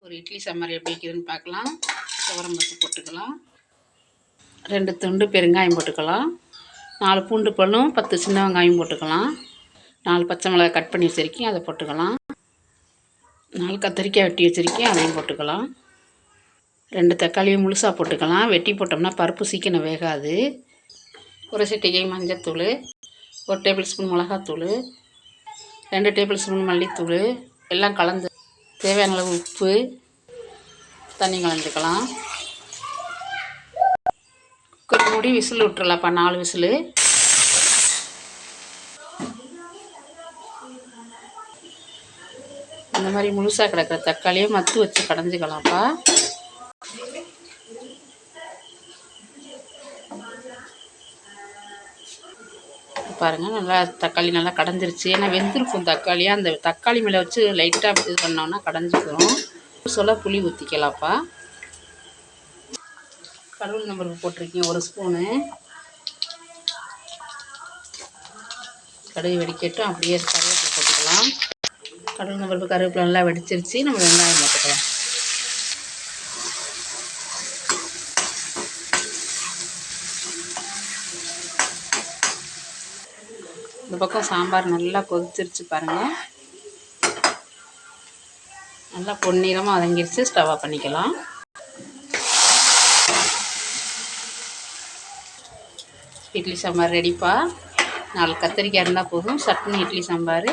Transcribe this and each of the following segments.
ஒரு இட்லி சாம்பார் எப்படி வைக்கிறதுன்னு பார்க்கலாம். துவரம் பருப்பு போட்டுக்கலாம், 2 துண்டு பெருங்காயம் போட்டுக்கலாம், 4 பூண்டு பல்லும் 10 சின்ன வெங்காயம் போட்டுக்கலாம், 4 பச்சை மிளகாய் கட் பண்ணி வச்சுருக்கேன் அதை போட்டுக்கலாம், 4 கத்திரிக்காய் வெட்டி வச்சுருக்கேன் அதையும் போட்டுக்கலாம், 2 தக்காளியும் முழுசாக போட்டுக்கலாம். வெட்டி போட்டோம்னா பருப்பு சீக்கிரம் வேகாது. ஒரு சிட்டிகை மஞ்சத்தூள், 1 டேபிள் ஸ்பூன் மிளகாத்தூள், 2 டேபிள் ஸ்பூன் மல்லித்தூள் எல்லாம் கலந்து தேவையான அளவு உப்பு, தண்ணி கலந்துக்கலாம். குக்கர் மூடி விசில் விட்டுறலாம்ப்பா, 4 விசில். இந்த மாதிரி முழுசாக கிடக்கிற தக்காளியை மத்து வச்சு கடைஞ்சிக்கலாம்ப்பா. பாருங்கள், நல்லா தக்காளி நல்லா கடைஞ்சிருச்சு. ஏன்னா வெந்திருக்கும் தக்காளியாக, அந்த தக்காளி மேலே வச்சு லைட்டாக இது பண்ணோன்னா கடைஞ்சிக்கிறோம். சொல்ல புளி ஊற்றிக்கலாம்ப்பா. கடவுள் நம்பருக்கு போட்டிருக்கேன் 1 ஸ்பூனு. கடுகு வெடிக்கட்டும், அப்படியே கருவேப்பிலை போட்டுக்கலாம். கடவுள் நம்பருக்கு கருவேப்பிலை நல்லா வெடிச்சிருச்சு. நம்ம வெங்காயம் போட்டுக்கலாம். இந்த பக்கம் சாம்பார் நல்லா கொதிச்சிருச்சு பாருங்கள். நல்லா பொன்னிறமாக வதங்கிருச்சு. ஸ்டவ் ஆஃப் பண்ணிக்கலாம். இட்லி சாம்பார் ரெடிப்பா. 4 கத்திரிக்காய் இருந்தால் போதும். சட்னி இட்லி சாம்பார்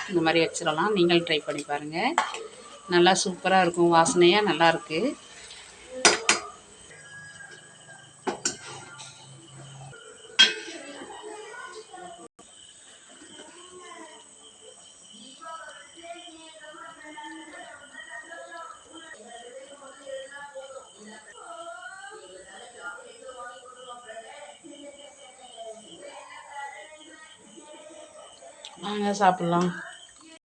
இந்த மாதிரி வச்சிடலாம். நீங்கள் ட்ரை பண்ணி பாருங்கள். நல்லா சூப்பராக இருக்கும், வாசனையாக நல்லாயிருக்கு. வாங்க சாப்பிட்லாம்.